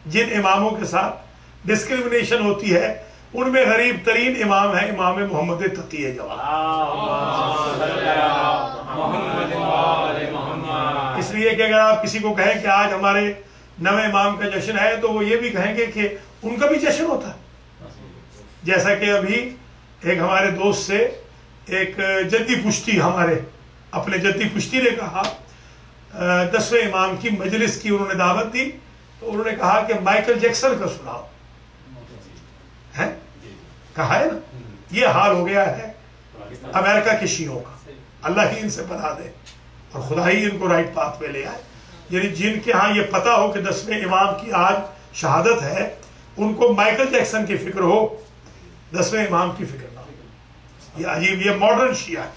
جن اماموں کے ساتھ ڈسکریمنیشن ہوتی ہے ان میں غریب ترین امام ہے امام محمد تقی جواد. اس لیے کہ اگر آپ کسی کو کہیں کہ آج ہمارے نویں امام کا جشن ہے تو وہ یہ بھی کہیں گے کہ ان کا بھی جشن ہوتا ہے. جیسا کہ ابھی ایک ہمارے دوست سے ایک جدی پشتی ہمارے اپنے جدی پشتی نے کہا 10ویں امام کی مجلس کی انہوں نے دعوت دی تو انہوں نے کہا کہ مائیکل جیکسن کا سناؤ ہے کہا ہے نا. یہ حال ہو گیا ہے امریکہ کے شیعوں کا. اللہ ہی ان سے پناہ دے اور خدا ہی ان کو رائٹ پاتھ پہ لے آئے. یعنی جن کے ہاں یہ پتا ہو کہ 10ویں امام کی آج شہادت ہے ان کو مائیکل جیکسن کی فکر ہو 10ویں امام کی فکر نہ ہو. یہ عجیب یہ ماڈرن شیعہ ہے.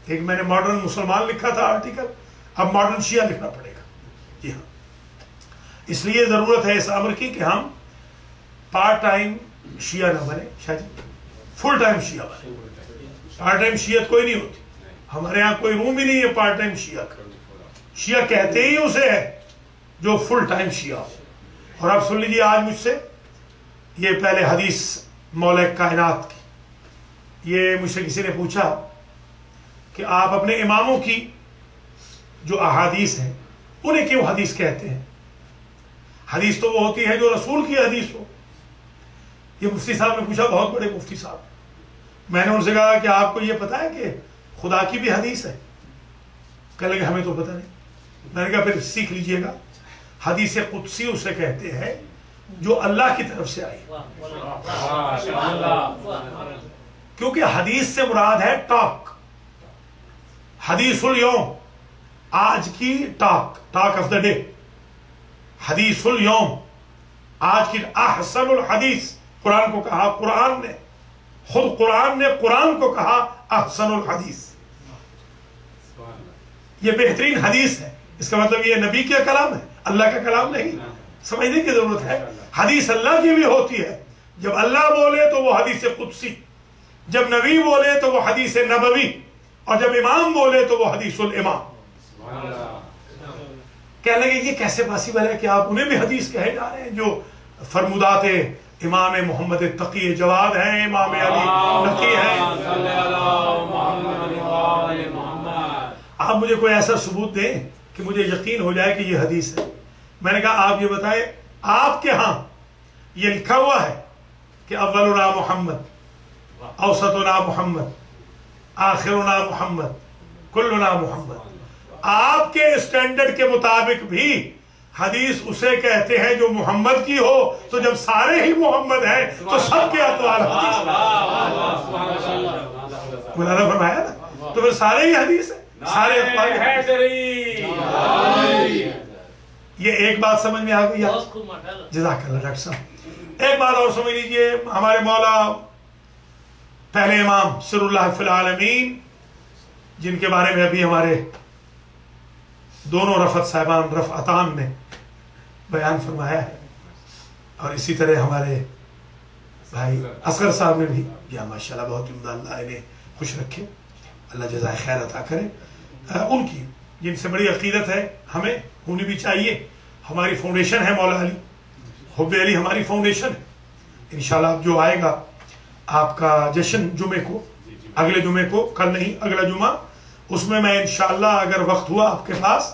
ایک میں نے ماڈرن مسلمان لکھا تھا آرٹیکل اب ماڈرن شیعہ لکھنا پڑے گا. جی ہاں اس لیے ضرورت ہے اس امر کی کہ ہم پارٹ ٹائم شیعہ نہ بنے شاہ جی فل ٹائم شیعہ بنے. پارٹ ٹائم شیعت کوئی نہیں ہوتی ہمارے ہاں کوئی روم ہی نہیں ہے پارٹ ٹائم شیعہ کا. شیعہ کہتے ہی اسے ہے جو فل ٹائم شیعہ ہو. اور آپ سن لیجیے آج مجھ سے یہ پہلے حدیث مولا کائنات کی یہ مجھ سے کسی نے پوچھا کہ آپ اپنے اماموں کی جو احادیث ہیں انہیں کیوں حدیث کہتے ہیں. حدیث تو وہ ہوتی ہے جو رسول کی حدیث ہو. یہ مفتی صاحب نے پوچھا بہت بڑے مفتی صاحب. میں نے ان سے کہا کہ آپ کو یہ پتا ہے کہ خدا کی بھی حدیث ہے. کہنے لگے ہمیں تو پتہ نہیں. میں نے کہا پھر سیکھ لیجئے گا. حدیث قدسی اسے کہتے ہیں جو اللہ کی طرف سے آئی. کیونکہ حدیث سے مراد ہے ٹاک. حدیث الیوم آج کی ٹاک آف دا ڈے. حدیث الیوم آج کی احسن الحدیث قرآن کو کہا. قرآن نے خود قرآن نے قرآن کو کہا احسن الحدیث. یہ بہترین حدیث ہے. اس کا مطلب یہ نبی کا کلام ہے اللہ کا کلام نہیں. سمجھنے کی ضرورت ہے. حدیث اللہ کی بھی ہوتی ہے. جب اللہ بولے تو وہ حدیث قدسی, جب نبی بولے تو وہ حدیث نبوی, اور جب امام بولے تو وہ حدیث الامام. کہنے لگے یہ کیسے پاسبل ہے کہ آپ انہیں بھی حدیث کہے جا رہے ہیں جو فرمودات امام محمد تقی جواد ہیں, امام علی نقی ہیں. آپ مجھے کوئی ایسا ثبوت دیں کہ مجھے یقین ہو جائے کہ یہ حدیث ہے. میں نے کہا آپ یہ بتائیں آپ کے ہاں یہ لکھا ہوا ہے کہ اولنا محمد, اوسطنا محمد, آخرنا محمد, کلنا محمد. آپ کے اسٹینڈرڈ کے مطابق بھی حدیث اسے کہتے ہیں جو محمد کی ہو. تو جب سارے ہی محمد ہیں تو سب کے اقوال حدیث مولانا فرمایا نا, تو پھر سارے ہی حدیث ہیں, سارے اقوال. یہ ایک بات سمجھ میں آ گئی. جزاک اللہ ڈاکٹر صاحب. ایک بات اور سمجھ لیجئے, ہمارے مولا پہلے امام سر اللہ فی العالمین جن کے بارے میں ابھی ہمارے دونوں رفعت صاحبان رفعتان نے بیان فرمایا ہے, اور اسی طرح ہمارے بھائی اصغر صاحب نے بھی یا ماشاءاللہ بہت عمدہ, اللہ انہیں خوش رکھے, اللہ جزائے خیر عطا کرے. ان کی جن سے بڑی عقیدت ہے ہمیں ہونی بھی چاہیے. ہماری فاؤنڈیشن ہے مولا علی, حب علی ہماری فاؤنڈیشن ہے. انشاءاللہ اب جو آئے گا آپ کا جشن جمعے کو, اگلے جمعے کو, کل نہیں اگلا جمعہ, اس میں انشاءاللہ اگر وقت ہوا آپ کے پاس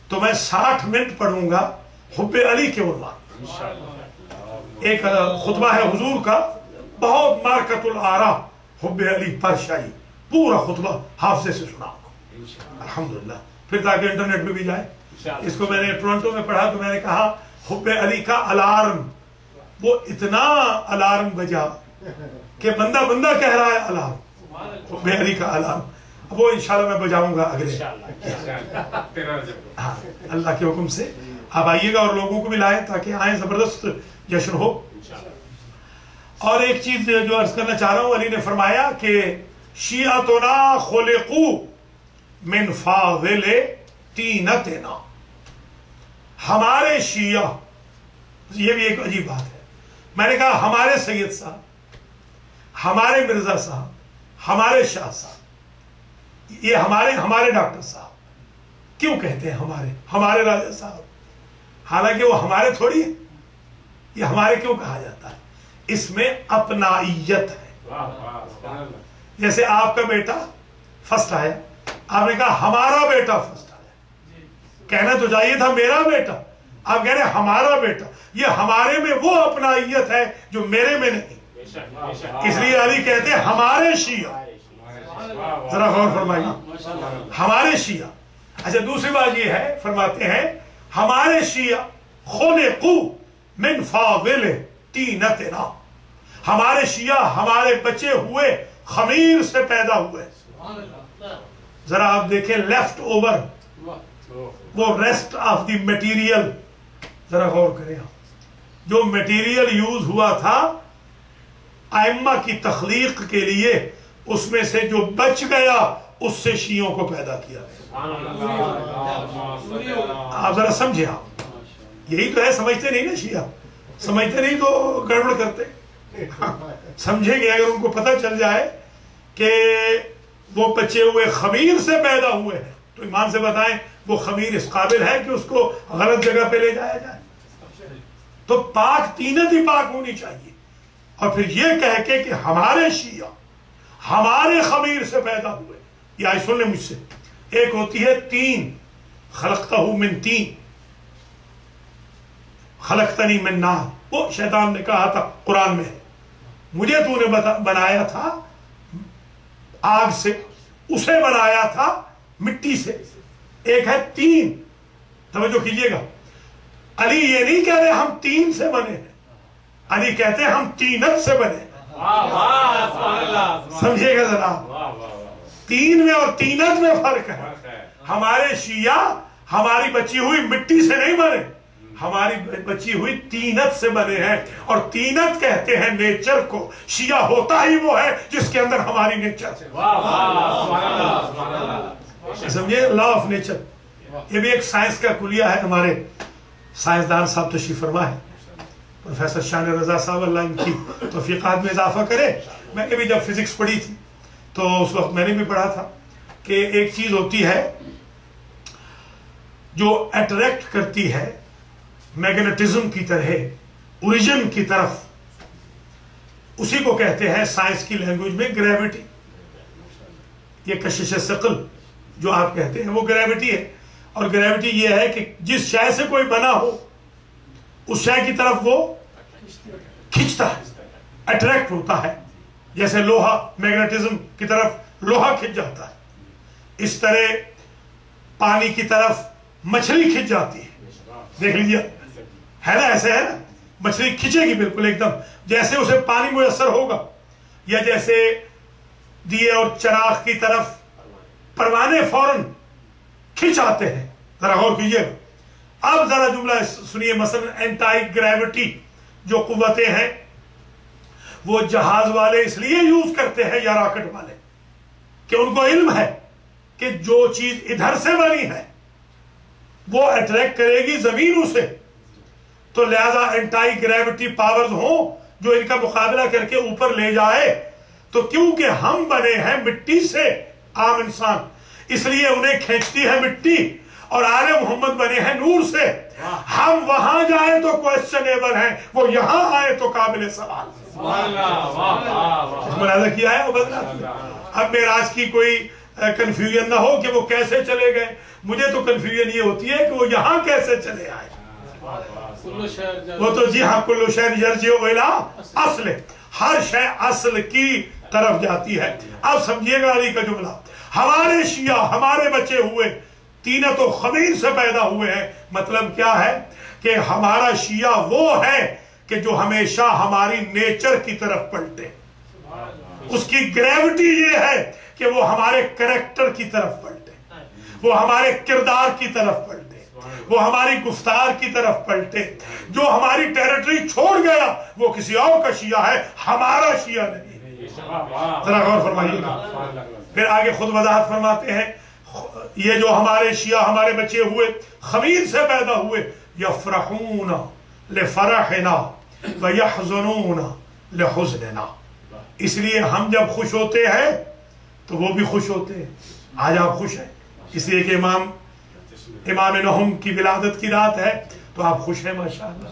تو میں 60 منٹ پڑھوں گا حب علی کے عنوان. ایک خطبہ ہے حضور کا بہت مارکت الآراء حب علی پر شاہی, پورا خطبہ حافظے سے سنا آپ کو الحمدللہ, پھر تاکہ انٹرنیٹ میں بھی جائے. اس کو میں نے ٹورنٹو میں پڑھا تو میں نے کہا حب علی کا الارم, وہ اتنا الارم بجا کہ بندہ کہہ رہا ہے الارم, حب علی کا الارم. وہ انشاءاللہ میں بجاؤں گا اگلے ہاں اللہ کے حکم سے. آپ آئیے گا اور لوگوں کو بھی لائیں تاکہ آئیں, زبردست جشن ہو. اور ایک چیز جو عرض کرنا چاہ رہا ہوں, علی نے فرمایا کہ شیعتنا خلقو من فاضل تینتنا. ہمارے شیعہ, یہ بھی ایک عجیب بات ہے. میں نے کہا ہمارے سید صاحب, ہمارے مرزا صاحب, ہمارے شاہ صاحب, یہ ہمارے ڈاکٹر صاحب کیوں کہتے ہیں ہمارے راجہ صاحب, حالانکہ وہ ہمارے تھوڑی ہیں. یہ ہمارے کیوں کہا جاتا ہے؟ اس میں اپنائیت ہے. جیسے آپ کا بیٹا فرسٹ آیا، آپ نے کہا ہمارا بیٹا فرسٹ آیا، کہنا تو چاہیے تھا میرا بیٹا، آپ کہہ رہے ہمارا بیٹا. یہ ہمارے میں وہ اپنائیت ہے جو میرے میں نہیں. اس لیے علی کہتے ہیں ہمارے شیعہ. ذرا غور فرمائیے، ہمارے شیعہ. اچھا دوسری بات یہ ہے، فرماتے ہیں ہمارے شیعہ خلقوا من فاضل طینتنا، ہمارے شیعہ ہمارے بچے ہوئے خمیر سے پیدا ہوئے. ذرا آپ دیکھیں لیفٹ اوور، وہ ریسٹ آف دی میٹیریل، ذرا غور کریں. جو میٹیریل یوز ہوا تھا ائمہ کی تخلیق کے لیے، اس میں سے جو بچ گیا اس سے شیعوں کو پیدا کیا گیا. آپ ذرا سمجھیں، آپ یہی تو ہے. سمجھتے نہیں نا شیعہ، سمجھتے نہیں تو گڑبڑ کرتے. سمجھیں گے اگر ان کو پتہ چل جائے کہ وہ بچے ہوئے خمیر سے پیدا ہوئے ہیں تو ایمان سے بتائیں وہ خمیر اس قابل ہے کہ اس کو غلط جگہ پہ لے جایا جائے. تو پاک طینت ہی پاک ہونی چاہیے. اور پھر یہ کہہ کے کہ ہمارے شیعہ ہمارے خمیر سے پیدا ہوئے. یہ آج سن لیں مجھ سے، ایک ہوتی ہے تین، خلقتہ من تین، خلقتنی من نار. وہ شیطان نے کہا تھا قرآن میں ہے، مجھے تو نے بنایا تھا آگ سے، اسے بنایا تھا مٹی سے. ایک ہے تین. توجہ کیجئے گا، علی یہ نہیں کہہ رہے ہم تین سے بنے ہیں، علی کہتے ہیں ہم تینت سے بنے ہیں. سمجھے گا ذرا، تین میں اور تینت میں فرق ہے. ہمارے شیعہ ہماری بچی ہوئی مٹی سے نہیں بنے، ہماری بچی ہوئی تینت سے بنے ہیں. اور تینت کہتے ہیں نیچر کو. شیعہ ہوتا ہی وہ ہے جس کے اندر ہماری نیچر ہے. سمجھے، لا آف نیچر. یہ بھی ایک سائنس کا کلیہ ہے. ہمارے سائنسدان صاحب تشریف فرما ہے، پروفیسر شان رضا صاحب، اللہ ان کی توفیقات میں اضافہ کرے. میں نے بھی جب فزکس پڑھی تھی تو اس وقت میں نے بھی پڑھا تھا کہ ایک چیز ہوتی ہے جو اٹریکٹ کرتی ہے میگنیٹزم کی طرح اوریجن کی طرف، اسی کو کہتے ہیں سائنس کی لینگویج میں گریوٹی. یہ کشش ثقل جو آپ کہتے ہیں وہ گریوٹی ہے. اور گریوٹی یہ ہے کہ جس شے سے کوئی بنا ہو اس شے کی طرف وہ کھینچتا ہے، اٹریکٹ ہوتا ہے. جیسے لوہا میگنیٹزم کی طرف لوہا کھنچ جاتا ہے، اس طرح پانی کی طرف مچھلی کھنچ جاتی ہے. دیکھ لیجیے، ہے نا، ایسے ہے نا، مچھلی کھنچے گی بالکل ایک دم جیسے اسے پانی میسر ہوگا. یا جیسے دیے اور چراغ کی طرف پروانے فوراً کھنچ آتے ہیں. ذرا غور کیجیے گا. اب ذرا جملہ سنیے، مثلا اینٹائی گریوٹی جو قوتیں ہیں وہ جہاز والے اس لیے یوز کرتے ہیں یا راکٹ والے کہ ان کو علم ہے کہ جو چیز ادھر سے بنی ہے وہ اٹریکٹ کرے گی زمین اسے، تو لہذا اینٹائی گریوٹی پاورز ہوں جو ان کا مقابلہ کر کے اوپر لے جائے. تو کیونکہ ہم بنے ہیں مٹی سے، عام انسان، اس لیے انہیں کھینچتی ہے مٹی. اور آل محمد بنے ہیں نور سے. ہم وہاں جائیں تو کوسچنیبل ہیں، وہ یہاں آئے تو قابل سوال. ملاحظہ کیا ہے وہ بدلا. اب معراج کی کوئی کنفیوژن نہ ہو کہ وہ کیسے چلے گئے. مجھے تو کنفیوژن یہ ہوتی ہے کہ وہ یہاں کیسے چلے آئے. وہ تو جی ہاں، کل شیء یرجع الی اصل، ہر شے اصل کی طرف جاتی ہے. اب سمجھیے گا علی کا جملہ، ہمارے شیعہ ہمارے بچے ہوئے تینت و خمیر سے پیدا ہوئے ہیں. مطلب کیا ہے کہ ہمارا شیعہ وہ ہے کہ جو ہمیشہ ہماری نیچر کی طرف پلٹے. اس کی گریوٹی یہ ہے کہ وہ ہمارے کریکٹر کی طرف پلٹے، وہ ہمارے کردار کی طرف پلٹے، وہ ہماری گفتار کی طرف پلٹے. جو ہماری ٹیریٹری چھوڑ گیا وہ کسی اور کا شیعہ ہے، ہمارا شیعہ نہیں. ذرا غور فرمائیے گا. پھر آگے خود وضاحت فرماتے ہیں، یہ جو ہمارے شیعہ ہمارے بچے ہوئے خمیر سے پیدا ہوئے، یفرحون لفرحنا ویحزنون لحزننا. اس لیے ہم جب خوش ہوتے ہیں تو وہ بھی خوش ہوتے ہیں. آج آپ خوش ہیں اس لیے کہ امام نہم کی ولادت کی رات ہے تو آپ خوش ہیں ماشاءاللہ.